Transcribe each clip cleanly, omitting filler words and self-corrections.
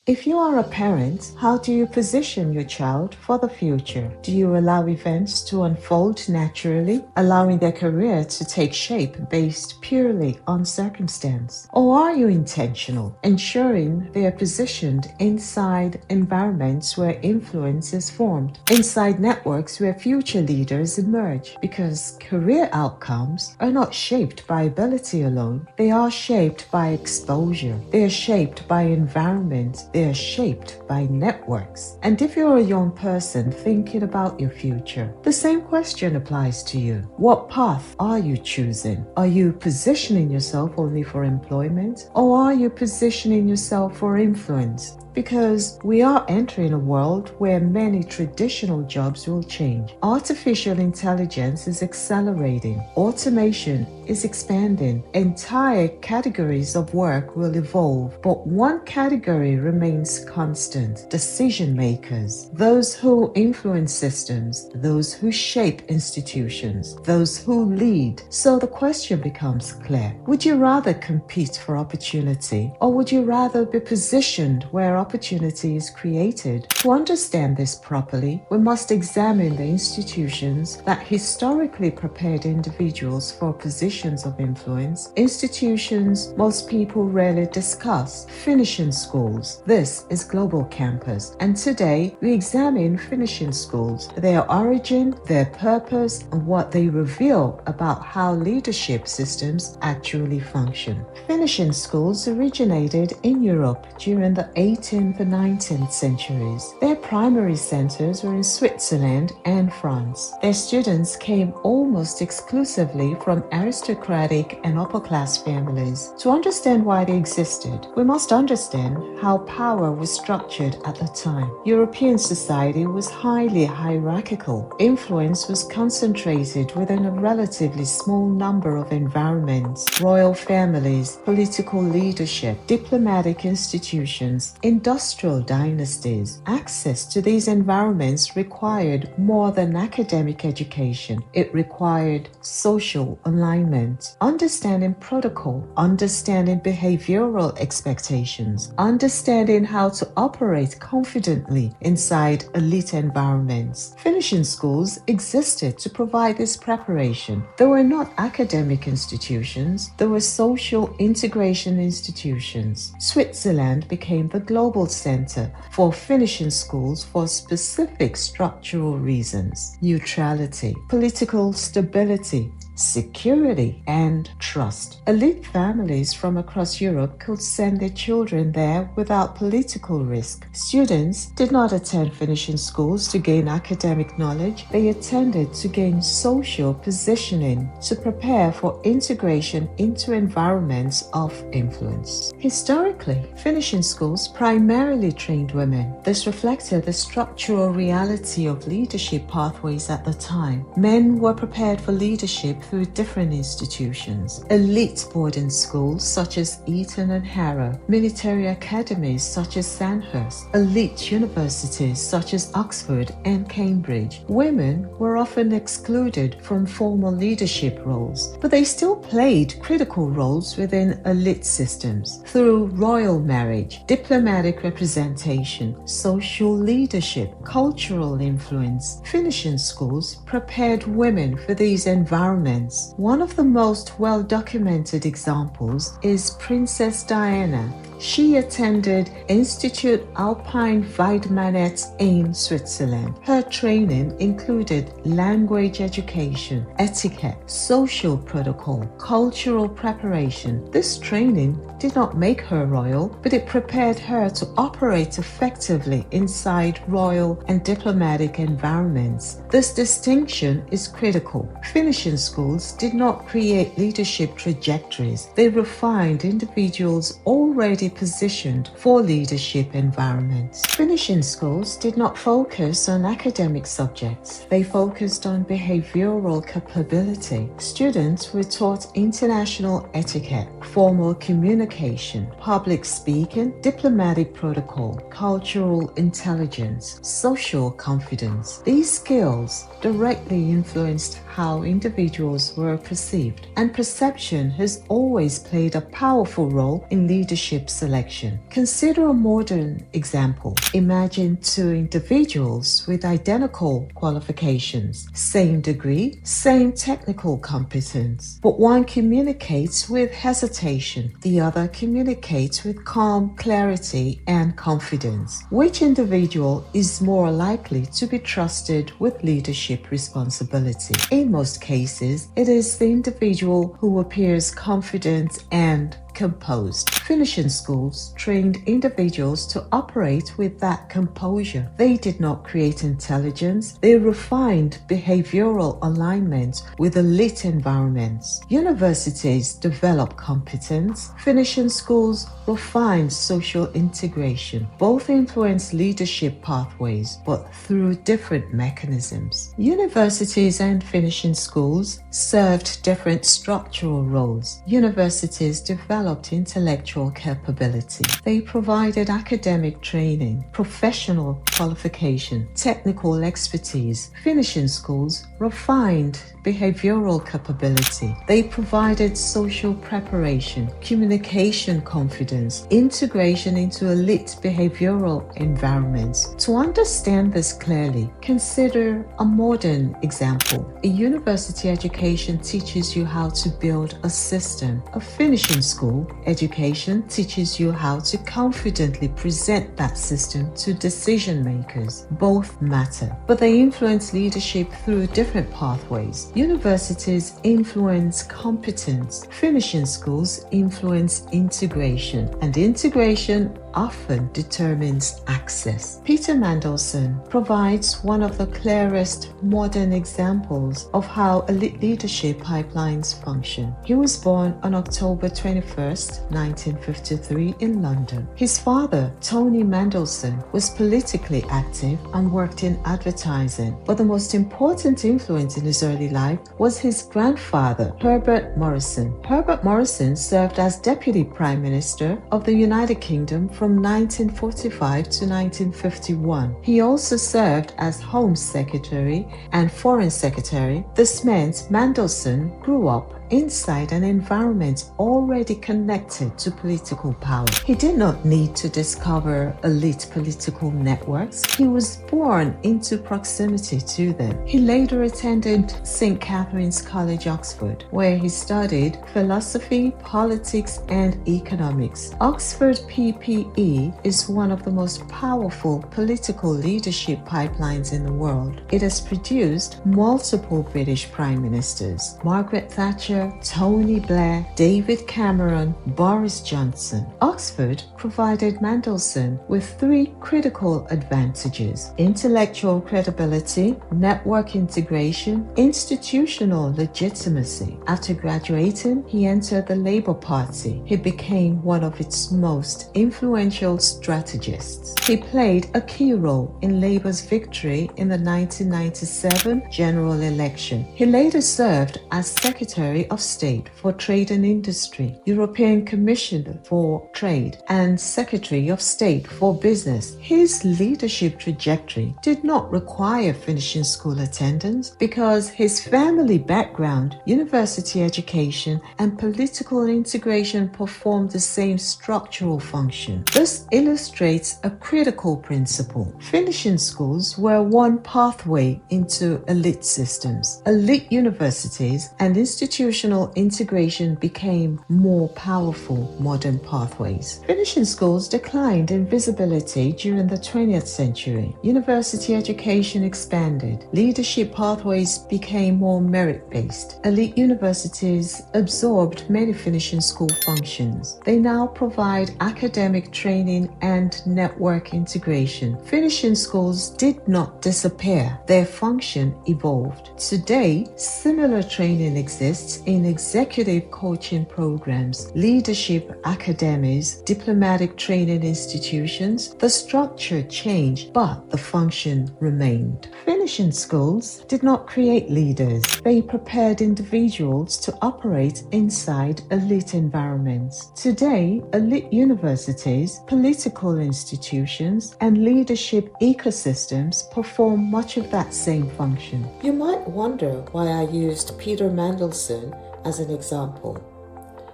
If you are a parent, how do you position your child for the future? Do you allow events to unfold naturally, allowing their career to take shape based purely on circumstance? Or are you intentional, ensuring they are positioned inside environments where influence is formed, inside networks where future leaders emerge? Because career outcomes are not shaped by ability alone, they are shaped by exposure, they are shaped by environment, they are shaped by networks. And if you're a young person thinking about your future, the same question applies to you. What path are you choosing? Are you positioning yourself only for employment, or are you positioning yourself for influence? Because we are entering a world where many traditional jobs will change. Artificial intelligence is accelerating. Automation is expanding. Entire categories of work will evolve, but one category remains constant: decision makers. Those who influence systems, those who shape institutions, those who lead. So the question becomes clear. Would you rather compete for opportunity, or would you rather be positioned where opportunity is created? To understand this properly, we must examine the institutions that historically prepared individuals for positions of influence, institutions most people rarely discuss: finishing schools. This is Global Campus, and today we examine finishing schools, their origin, their purpose, and what they reveal about how leadership systems actually function. Finishing schools originated in Europe during the 18th and 19th centuries. Their primary centers were in Switzerland and France. Their students came almost exclusively from aristocratic and upper-class families. To understand why they existed, we must understand how power was structured at the time. European society was highly hierarchical. Influence was concentrated within a relatively small number of environments: royal families, political leadership, diplomatic institutions, industrial dynasties. Access to these environments required more than academic education. It required social alignment, understanding protocol, understanding behavioral expectations, understanding how to operate confidently inside elite environments. Finishing schools existed to provide this preparation. They were not academic institutions, they were social integration institutions. Switzerland became the global center for finishing schools for specific structural reasons: neutrality, political stability, security, and trust. Elite families from across Europe could send their children there without political risk. Students did not attend finishing schools to gain academic knowledge. They attended to gain social positioning, to prepare for integration into environments of influence. Historically, finishing schools primarily trained women. This reflected the structural reality of leadership pathways at the time. Men were prepared for leadership through different institutions: elite boarding schools such as Eton and Harrow, military academies such as Sandhurst, elite universities such as Oxford and Cambridge. Women were often excluded from formal leadership roles, but they still played critical roles within elite systems through royal marriage, diplomatic representation, social leadership, cultural influence. Finishing schools prepared women for these environments. One of the most well-documented examples is Princess Diana. She attended Institut Alpine Weidmannet in Switzerland. Her training included language education, etiquette, social protocol, cultural preparation. This training did not make her royal, but it prepared her to operate effectively inside royal and diplomatic environments. This distinction is critical. Finishing schools did not create leadership trajectories. They refined individuals already positioned for leadership environments. Finishing schools did not focus on academic subjects. They focused on behavioral capability. Students were taught international etiquette, formal communication, public speaking, diplomatic protocol, cultural intelligence, social confidence. These skills directly influenced how individuals were perceived, and perception has always played a powerful role in leadership selection. Consider a modern example. Imagine two individuals with identical qualifications, same degree, same technical competence, but one communicates with hesitation, the other communicates with calm clarity and confidence. Which individual is more likely to be trusted with leadership responsibility? In most cases, it is the individual who appears confident and composed. Finishing schools trained individuals to operate with that composure. They did not create intelligence, they refined behavioral alignment with elite environments. Universities develop competence. Finishing schools refine social integration. Both influence leadership pathways, but through different mechanisms. Universities and finishing schools served different structural roles. Universities developed intellectual capability. They provided academic training, professional qualification, technical expertise. Finishing schools refined behavioral capability. They provided social preparation, communication confidence, integration into elite behavioral environments. To understand this clearly, consider a modern example. A university education teaches you how to build a system. A finishing school education teaches you how to confidently present that system to decision makers. Both matter, but they influence leadership through different pathways. Universities influence competence. Finishing schools influence integration, and integration often determines access. Peter Mandelson provides one of the clearest modern examples of how elite leadership pipelines function. He was born on October 21st, 1953 in London. His father, Tony Mandelson, was politically active and worked in advertising, but the most important influence in his early life was his grandfather, Herbert Morrison. Herbert Morrison served as Deputy Prime Minister of the United Kingdom from 1945 to 1951. He also served as Home Secretary and Foreign Secretary. This meant Mandelson grew up inside an environment already connected to political power. He did not need to discover elite political networks. He was born into proximity to them. He later attended St. Catherine's College, Oxford, where he studied philosophy, politics, and economics. Oxford PPE is one of the most powerful political leadership pipelines in the world. It has produced multiple British prime ministers: Margaret Thatcher, Tony Blair, David Cameron, Boris Johnson. Oxford provided Mandelson with three critical advantages: intellectual credibility, network integration, institutional legitimacy. After graduating, he entered the Labour Party. He became one of its most influential strategists. He played a key role in Labour's victory in the 1997 general election. He later served as Secretary of State for Trade and Industry, European Commissioner for Trade, and Secretary of State for Business. His leadership trajectory did not require finishing school attendance because his family background, university education, and political integration performed the same structural function. This illustrates a critical principle. Finishing schools were one pathway into elite systems. Elite universities and institutional integration became more powerful modern pathways. Finishing schools declined in visibility during the 20th century. University education expanded. Leadership pathways became more merit-based. Elite universities absorbed many finishing school functions. They now provide academic training and network integration. Finishing schools did not disappear. Their function evolved. Today, similar training exists in executive coaching programs, leadership academies, diplomatic training institutions. The structure changed, but the function remained. Finishing schools did not create leaders. They prepared individuals to operate inside elite environments. Today, elite universities, political institutions, and leadership ecosystems perform much of that same function. You might wonder why I used Peter Mandelson as an example.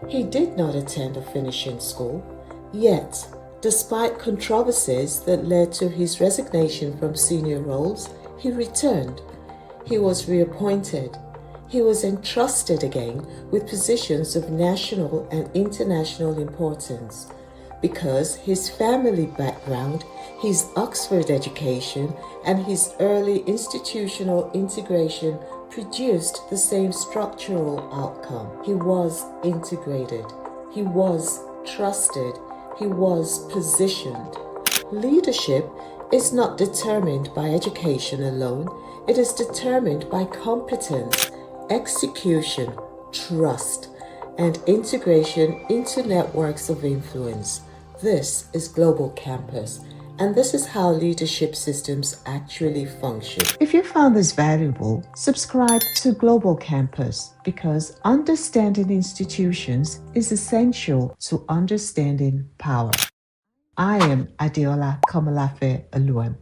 He did not attend a finishing school, Yet, despite controversies that led to his resignation from senior roles, he returned. He was reappointed. He was entrusted again with positions of national and international importance because his family background, his Oxford education, and his early institutional integration produced the same structural outcome. He was integrated. He was trusted. He was positioned. Leadership is not determined by education alone. It is determined by competence, execution, trust, and integration into networks of influence. This is Global Campus, and this is how leadership systems actually function. If you found this valuable, subscribe to Global Campus because understanding institutions is essential to understanding power. I am Adeola Komolafe Aluem.